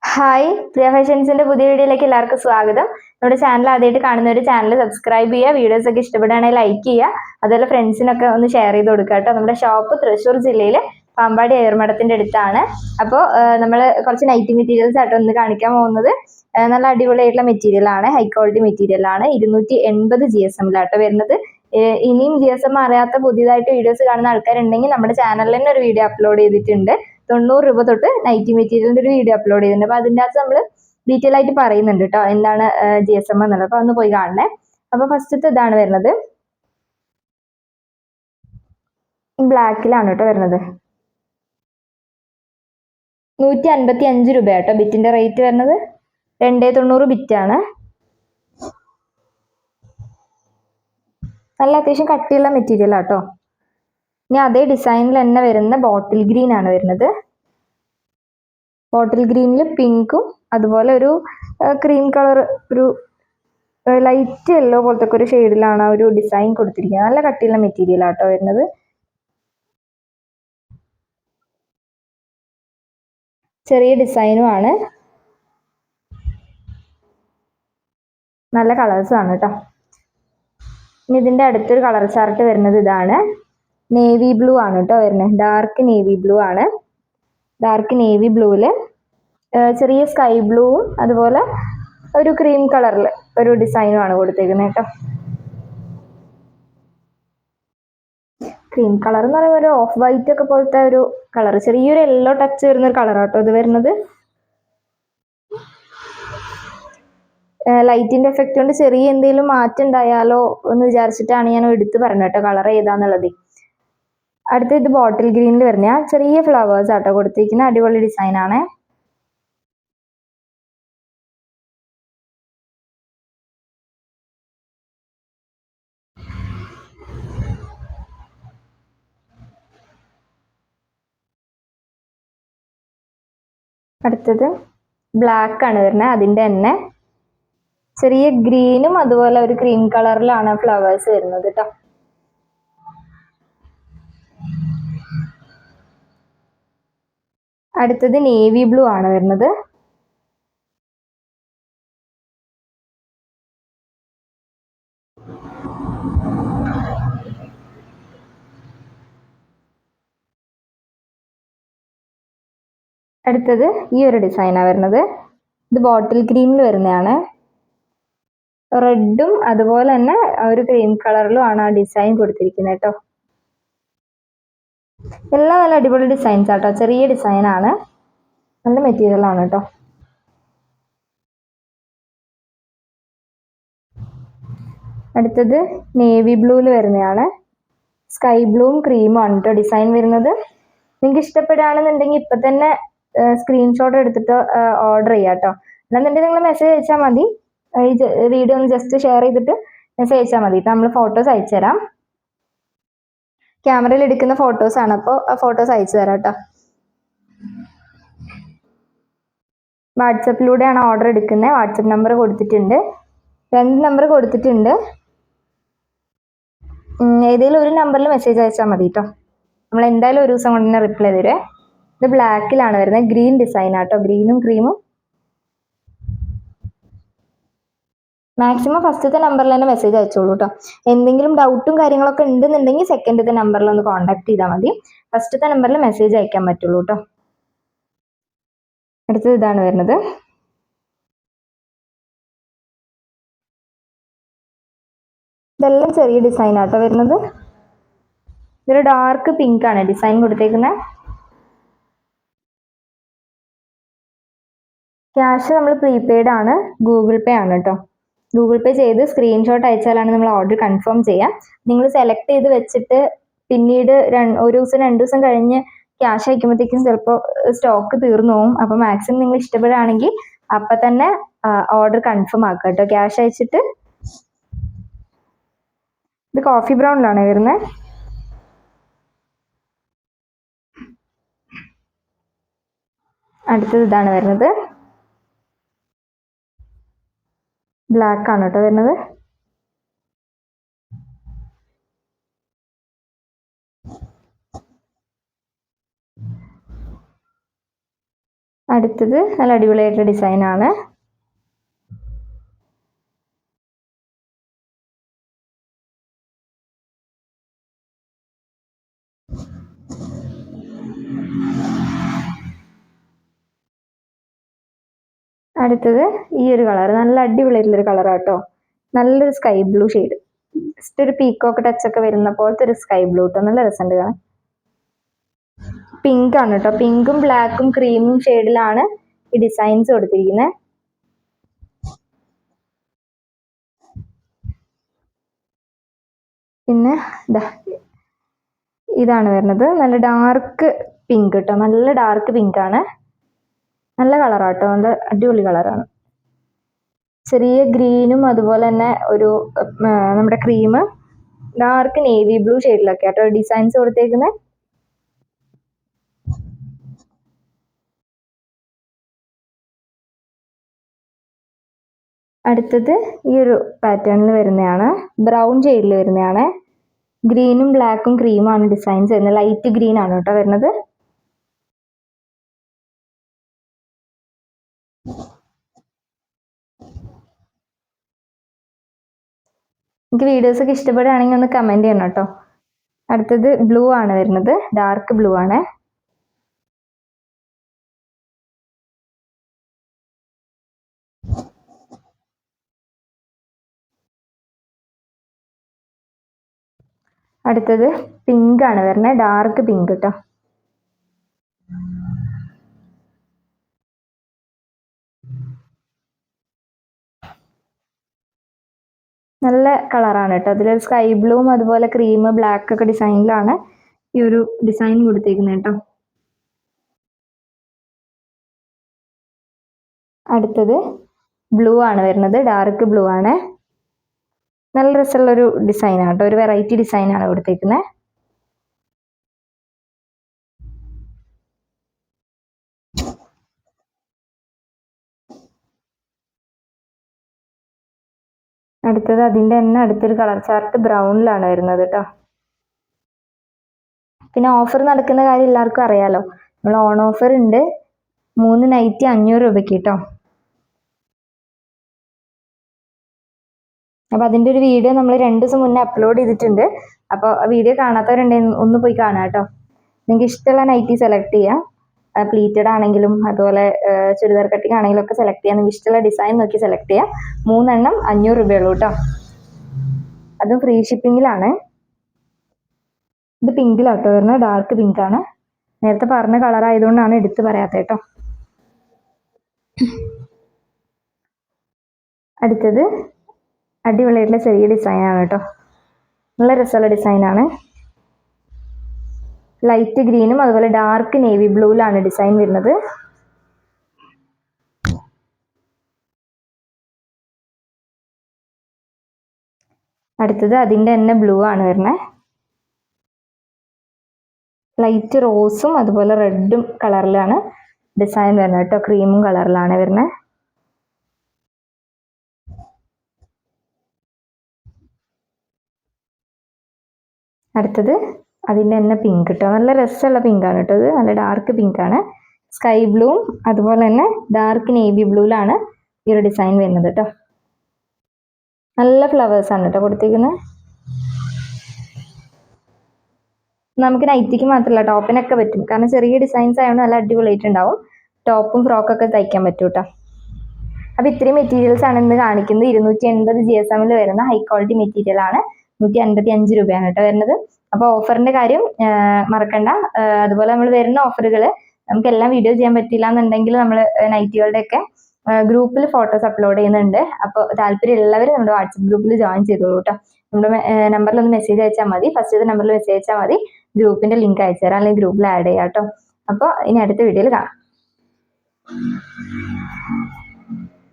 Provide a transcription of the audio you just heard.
Hi, പ്രിയ ഫാഷൻസിന്റെ പുതിയ വീഡിയോയിലേക്ക് എല്ലാവർക്കും സ്വാഗതം. നമ്മുടെ ചാനൽ ആദ്യമായിട്ട് കാണുന്ന ഒരു ചാനൽ സബ്സ്ക്രൈബ് ചെയ്യുക, വീഡിയോസ് ഒക്കെ ഇഷ്ടപ്പെടുകയാണെങ്കിൽ ലൈക്ക് ചെയ്യുക, അതുപോലെ ഫ്രണ്ട്സിനൊക്കെ ഒന്ന് ഷെയർ ചെയ്ത് കൊടുക്കുക കേട്ടോ. നമ്മുടെ ഷോപ്പ് തൃശ്ശൂർ ജില്ലയിലെ പാമ്പാടി ഏർമഠത്തിന്റെ അടുത്താണ്. അപ്പോൾ നമ്മൾ കുറച്ച് നൈറ്റി മെറ്റീരിയൽസ് ആയിട്ട് ഒന്ന് കാണിക്കാൻ പോകുന്നത് നല്ല അടിപൊളിയായിട്ടുള്ള മെറ്റീരിയൽ ആണ്, ഹൈ ക്വാളിറ്റി മെറ്റീരിയൽ ആണ്. 280 GSM വരുന്നത്. ഇനിയും GSM അറിയാത്ത പുതിയതായിട്ട് വീഡിയോസ് കാണുന്ന ആൾക്കാരുണ്ടെങ്കിൽ നമ്മുടെ ചാനലിൽ തന്നെ ഒരു വീഡിയോ അപ്ലോഡ് ചെയ്തിട്ടുണ്ട്. 90 രൂപ തൊട്ട് നൈറ്റി മെറ്റീരിയലിന്റെ ഒരു വീഡിയോ അപ്ലോഡ് ചെയ്തിട്ടുണ്ട്. അപ്പൊ അതിൻ്റെ അകത്ത് നമ്മൾ ഡീറ്റെയിൽ ആയിട്ട് പറയുന്നുണ്ട് കേട്ടോ, എന്താണ് GSM എന്നുള്ളത്. അപ്പൊ ഒന്ന് പോയി കാണണേ. അപ്പൊ ഫസ്റ്റത്തെ ഇതാണ് വരുന്നത്, ബ്ലാക്കിലാണ് കേട്ടോ വരുന്നത്. 155 രൂപ കേട്ടോ ബിറ്റിന്റെ റേറ്റ് വരുന്നത്. 290 ബിറ്റാണ്. നല്ല അത്യാവശ്യം കട്ടിയുള്ള മെറ്റീരിയൽ ആട്ടോ. ഇനി അതേ ഡിസൈനിൽ തന്നെ വരുന്ന ബോട്ടിൽ ഗ്രീൻ ആണ് വരുന്നത്. ബോട്ടിൽ ഗ്രീനിൽ പിങ്കും അതുപോലെ ഒരു ക്രീം കളർ, ഒരു ലൈറ്റ് യെല്ലോ പോലത്തെ ഒരു ഷെയ്ഡിലാണ് ഒരു ഡിസൈൻ കൊടുത്തിരിക്കുന്നത്. നല്ല കട്ടിയുള്ള മെറ്റീരിയൽ ആട്ടോ വരുന്നത്. ചെറിയ ഡിസൈനും ആണ്, നല്ല കളേഴ്സും ആണ് കേട്ടോ. ഇനി ഇതിന്റെ അടുത്തൊരു കളർ ചാർട്ട് വരുന്നത് ഇതാണ്. നേവി ബ്ലൂ ആണ് കേട്ടോ വരുന്നത്. ഡാർക്ക് നേവി ബ്ലൂ ആണ്. ഡാർക്ക് നേവി ബ്ലൂവില് ചെറിയ സ്കൈ ബ്ലൂവും അതുപോലെ ഒരു ക്രീം കളറിൽ ഒരു ഡിസൈനും ആണ് കൊടുത്തേക്കുന്നത് കേട്ടോ. ക്രീം കളർ എന്ന് പറയുമ്പോൾ ഒരു ഓഫ് വൈറ്റ് ഒക്കെ പോലത്തെ ഒരു കളർ, ചെറിയൊരു യെല്ലോ ടച്ച് വരുന്ന ഒരു കളർ ആട്ടോ ഇത് വരുന്നത്. ലൈറ്റിന്റെ എഫക്റ്റ് കൊണ്ട് ചെറിയ എന്തെങ്കിലും മാറ്റം ഉണ്ടായാലോ എന്ന് വിചാരിച്ചിട്ടാണ് ഞാൻ എടുത്ത് പറഞ്ഞത് കേട്ടോ കളർ ഏതാന്നുള്ളത്. അടുത്ത ഇത് ബോട്ടിൽ ഗ്രീനിൽ വരുന്ന ചെറിയ ഫ്ലവേഴ്സ് ആട്ടോ കൊടുത്തിരിക്കുന്ന അടിപൊളി ഡിസൈൻ ആണ്. അടുത്തത് ബ്ലാക്ക് ആണ് വരുന്നത്. അതിന്റെ തന്നെ ചെറിയ ഗ്രീനും അതുപോലെ ഒരു ക്രീം കളറിലാണ് ഫ്ലവേഴ്സ് വരുന്നത് കേട്ടോ. അടുത്തത് നേവി ബ്ലൂ ആണ് വരുന്നത്. അടുത്തത് ഈ ഒരു ഡിസൈനാണ് വരുന്നത്. ഇത് ബോട്ടിൽ ഗ്രീനിൽ വരുന്നതാണ്. റെഡും അതുപോലെ തന്നെ ഒരു ക്രീം കളറിലും ആണ് ആ ഡിസൈൻ കൊടുത്തിരിക്കുന്നത് കേട്ടോ. എല്ലാം നല്ല അടിപൊളി ഡിസൈൻസ് ആട്ടോ, ചെറിയ ഡിസൈൻ ആണ്, നല്ല മെറ്റീരിയൽ ആണ് കേട്ടോ. അടുത്തത് നേവി ബ്ലൂവിൽ വരുന്നതാണ്. സ്കൈ ബ്ലൂവും ക്രീമും ആണ് കേട്ടോ ഡിസൈൻ വരുന്നത്. നിങ്ങൾക്ക് ഇഷ്ടപ്പെടുകയാണെന്നുണ്ടെങ്കിൽ ഇപ്പൊ തന്നെ സ്ക്രീൻഷോട്ട് എടുത്തിട്ട് ഓർഡർ ചെയ്യാം കേട്ടോ. അല്ലെന്നുണ്ടെങ്കിൽ നിങ്ങൾ മെസ്സേജ് അയച്ചാൽ മതി. ഈ വീഡിയോ ഒന്ന് ജസ്റ്റ് ഷെയർ ചെയ്തിട്ട് മെസ്സേജ് അയച്ചാൽ മതി. നമ്മൾ ഫോട്ടോസ് അയച്ചു തരാം. ക്യാമറയിൽ എടുക്കുന്ന ഫോട്ടോസ് ആണ്, അപ്പോൾ ആ ഫോട്ടോസ് അയച്ചു തരാം കേട്ടോ. വാട്സപ്പിലൂടെയാണ് ഓർഡർ എടുക്കുന്നത്. വാട്സപ്പ് നമ്പർ കൊടുത്തിട്ടുണ്ട്, 2 നമ്പർ കൊടുത്തിട്ടുണ്ട്. ഏതെങ്കിലും ഒരു നമ്പറിൽ മെസ്സേജ് അയച്ചാൽ മതി കേട്ടോ. നമ്മൾ എന്തായാലും ഒരു ദിവസം കൊണ്ട് തന്നെ റിപ്ലൈ തരുവേ. ഇത് ബ്ലാക്കിലാണ് വരുന്നത്. ഗ്രീൻ ഡിസൈൻ ആട്ടോ, ഗ്രീനും ക്രീമും. മാക്സിമം ഫസ്റ്റത്തെ നമ്പറിൽ തന്നെ മെസ്സേജ് അയച്ചോളൂ കേട്ടോ. എന്തെങ്കിലും ഡൗട്ടും കാര്യങ്ങളൊക്കെ ഉണ്ടെന്നുണ്ടെങ്കിൽ സെക്കൻഡത്തെ നമ്പറിൽ ഒന്ന് കോൺടാക്ട് ചെയ്താൽ മതി. ഫസ്റ്റത്തെ നമ്പറിൽ മെസ്സേജ് അയക്കാൻ പറ്റുള്ളൂ കേട്ടോ. അടുത്തത് ഇതാണ് വരുന്നത്. ഇതെല്ലാം ചെറിയ ഡിസൈൻ ആട്ടോ വരുന്നത്. ഇതൊരു ഡാർക്ക് പിങ്ക് ആണ് ഡിസൈൻ കൊടുത്തേക്കുന്നത്. ക്യാഷ് നമ്മൾ പ്രീപെയ്ഡ് ആണ്, ഗൂഗിൾ പേ ആണ് കേട്ടോ. ഗൂഗിൾ പേ ചെയ്ത് സ്ക്രീൻഷോട്ട് അയച്ചാലാണ് നമ്മൾ ഓർഡർ കൺഫേം ചെയ്യാം. നിങ്ങൾ സെലക്ട് ചെയ്ത് വെച്ചിട്ട് പിന്നീട് ഒരു ദിവസം 2 ദിവസം കഴിഞ്ഞ് ക്യാഷ് അയക്കുമ്പോഴത്തേക്കും ചിലപ്പോൾ സ്റ്റോക്ക് തീർന്നു പോകും. അപ്പോൾ മാക്സിമം നിങ്ങൾ ഇഷ്ടപ്പെടുകയാണെങ്കിൽ അപ്പം തന്നെ ഓർഡർ കൺഫേം ആക്കുക കേട്ടോ, ക്യാഷ് അയച്ചിട്ട്. ഇത് കോഫി ബ്രൗണിലാണ് വരുന്നത്. അടുത്തത് ഇതാണ് വരുന്നത്. ബ്ലാക്ക് ആണ് കേട്ടോ വരുന്നത്. അടുത്തത് നല്ല അടിപൊളിയായിട്ടുള്ള ഡിസൈനാണ്. അടുത്തത് ഈ ഒരു കളർ നല്ല അടിപൊളിയായിട്ടുള്ളൊരു കളറാട്ടോ. നല്ലൊരു സ്കൈ ബ്ലൂ ഷെയ്ഡ്, ജസ്റ്റ് ഒരു പീക്കോക്ക് ടച്ച് ഒക്കെ വരുന്ന പോലത്തെ ഒരു സ്കൈ ബ്ലൂ കേട്ടോ. നല്ല രസമുണ്ട് കാണാൻ. പിങ്ക് ആണ് കേട്ടോ. പിങ്കും ബ്ലാക്കും ക്രീമും ഷെയ്ഡിലാണ് ഈ ഡിസൈൻസ് കൊടുത്തിരിക്കുന്നത്. പിന്നെ ഇതാണ് വരുന്നത് നല്ല ഡാർക്ക് പിങ്ക് കേട്ടോ. നല്ല ഡാർക്ക് പിങ്ക് ആണ്. നല്ല കളറാട്ടോ. നല്ല അടിപൊളി കളറാണ്. ചെറിയ ഗ്രീനും അതുപോലെ തന്നെ ഒരു നമ്മുടെ ക്രീം ഡാർക്ക് നേവി ബ്ലൂ ഷെയ്ഡിലൊക്കെ ആട്ടോ ഡിസൈൻസ് കൊടുത്തേക്കുന്നത്. അടുത്തത് ഈ ഒരു പാറ്റേണിൽ വരുന്നതാണ്. ബ്രൗൺ ഷെയ്ഡിൽ വരുന്നതാണ്. ഗ്രീനും ബ്ലാക്കും ക്രീമാണ് ഡിസൈൻസ് വരുന്നത്. ലൈറ്റ് ഗ്രീൻ ആണ് കേട്ടോ വരുന്നത്. എനിക്ക് വീഡിയോസ് ഒക്കെ ഇഷ്ടപ്പെടുകയാണെങ്കിൽ ഒന്ന് കമന്റ് ചെയ്യണം കേട്ടോ. അടുത്തത് ബ്ലൂ ആണ് വരുന്നത്. ഡാർക്ക് ബ്ലൂ ആണ്. അടുത്തത് പിങ്ക് ആണ് വരുന്നത്. ഡാർക്ക് പിങ്ക് കേട്ടോ. നല്ല കളറാണ് കേട്ടോ. അതിലൊരു സ്കൈ ബ്ലൂവും അതുപോലെ ക്രീം ബ്ലാക്ക് ഒക്കെ ഡിസൈനിലാണ് ഈ ഒരു ഡിസൈൻ കൊടുത്തേക്കുന്നത് കേട്ടോ. അടുത്തത് ബ്ലൂ ആണ് വരുന്നത്. ഡാർക്ക് ബ്ലൂ ആണ്. നല്ല രസമുള്ളൊരു ഡിസൈനാണ് കേട്ടോ. ഒരു വെറൈറ്റി ഡിസൈനാണ് കൊടുത്തേക്കുന്നത്. അടുത്തത് അതിൻ്റെ തന്നെ അടുത്തൊരു കളർ ചാർട്ട് ബ്രൗണിലാണ് വരുന്നത് കേട്ടോ. പിന്നെ ഓഫർ നടക്കുന്ന കാര്യം എല്ലാവർക്കും അറിയാലോ. നമ്മൾ ഓൺ ഓഫർ ഉണ്ട്. 3 നൈറ്റി 500 രൂപയ്ക്ക് കേട്ടോ. അപ്പോൾ അതിൻ്റെ ഒരു വീഡിയോ നമ്മൾ 2 ദിവസം മുന്നേ അപ്ലോഡ് ചെയ്തിട്ടുണ്ട്. അപ്പോൾ വീഡിയോ കാണാത്തവരുണ്ടെങ്കിൽ ഒന്ന് പോയി കാണാം കേട്ടോ. നിങ്ങൾക്ക് ഇഷ്ടമുള്ള നൈറ്റി സെലക്ട് ചെയ്യാം. പ്ലീറ്റഡ് ആണെങ്കിലും അതുപോലെ ചുരിദാർ കട്ടിങ് ആണെങ്കിലും ഒക്കെ സെലക്ട് ചെയ്യാം. നിങ്ങൾക്ക് ഇഷ്ടമുള്ള ഡിസൈൻ നോക്കി സെലക്ട് ചെയ്യാം. 3 എണ്ണം 500 രൂപയുള്ളൂ കേട്ടോ. അതും ഫ്രീ ഷിപ്പിങ്ങിലാണ്. ഇത് പിങ്കിലാട്ടോ വരുന്നത്. ഡാർക്ക് പിങ്ക് ആണ്. നേരത്തെ പറഞ്ഞ കളർ ആയതുകൊണ്ടാണ് എടുത്ത് പറയാത്തത് കേട്ടോ. അടുത്തത് അടിപൊളിയായിട്ടുള്ള ചെറിയ ഡിസൈനാണ് കേട്ടോ. നല്ല രസമുള്ള ഡിസൈനാണ്. ലൈറ്റ് ഗ്രീനും അതുപോലെ ഡാർക്ക് നേവി ബ്ലൂവിലാണ് ഡിസൈൻ വരുന്നത്. അടുത്തത് അതിൻ്റെ തന്നെ ബ്ലൂ ആണ് വരുന്നത്. ലൈറ്റ് റോസും അതുപോലെ റെഡും കളറിലാണ് ഡിസൈൻ വരുന്നത് കേട്ടോ. ക്രീമും കളറിലാണ് വരുന്നത്. അടുത്തത് അതിൻ്റെ തന്നെ പിങ്ക് കേട്ടോ. നല്ല രസമുള്ള പിങ്കാണ് കേട്ടോ. ഇത് നല്ല ഡാർക്ക് പിങ്കാണ്. സ്കൈ ബ്ലൂവും അതുപോലെ തന്നെ ഡാർക്ക് നേവി ബ്ലൂവിലാണ് ഈ ഒരു ഡിസൈൻ വരുന്നത് കേട്ടോ. നല്ല ഫ്ലവേഴ്സാണ് കേട്ടോ കൊടുത്തിരിക്കുന്നത്. നമുക്ക് നൈറ്റിക്ക് മാത്രമല്ല ടോപ്പിനൊക്കെ പറ്റും. കാരണം ചെറിയ ഡിസൈൻസ് ആയതുകൊണ്ട് നല്ല അടിപൊളിയായിട്ടുണ്ടാവും. ടോപ്പും ഫ്രോക്കൊക്കെ തയ്ക്കാൻ പറ്റും കേട്ടോ. അപ്പോൾ ഇത്രയും മെറ്റീരിയൽസ് ആണ് ഇന്ന് കാണിക്കുന്നത്. 280 GSM വരുന്ന ഹൈ ക്വാളിറ്റി മെറ്റീരിയൽ ആണ്. 155 രൂപയാണ് കേട്ടോ വരുന്നത്. അപ്പോൾ ഓഫറിന്റെ കാര്യം മറക്കണ്ട. അതുപോലെ നമ്മൾ വരുന്ന ഓഫറുകൾ നമുക്ക് എല്ലാം വീഡിയോ ചെയ്യാൻ പറ്റില്ല എന്നുണ്ടെങ്കിൽ നമ്മൾ നൈറ്റികളുടെയൊക്കെ ഗ്രൂപ്പിൽ ഫോട്ടോസ് അപ്ലോഡ് ചെയ്യുന്നുണ്ട്. അപ്പോൾ താല്പര്യമുള്ളവർ നമ്മുടെ വാട്സപ്പ് ഗ്രൂപ്പിൽ ജോയിൻ ചെയ്തോളൂ കേട്ടോ. നമ്മുടെ നമ്പറിൽ ഒന്ന് മെസ്സേജ് അയച്ചാൽ മതി. ഫസ്റ്റ് നമ്പറിൽ മെസ്സേജ് അയച്ചാൽ മതി. ഗ്രൂപ്പിന്റെ ലിങ്ക് അയച്ചു തരാം, അല്ലെങ്കിൽ ഗ്രൂപ്പിൽ ആഡ് ചെയ്യാം കേട്ടോ. അപ്പോൾ ഇനി അടുത്ത വീഡിയോയിൽ കാണാം.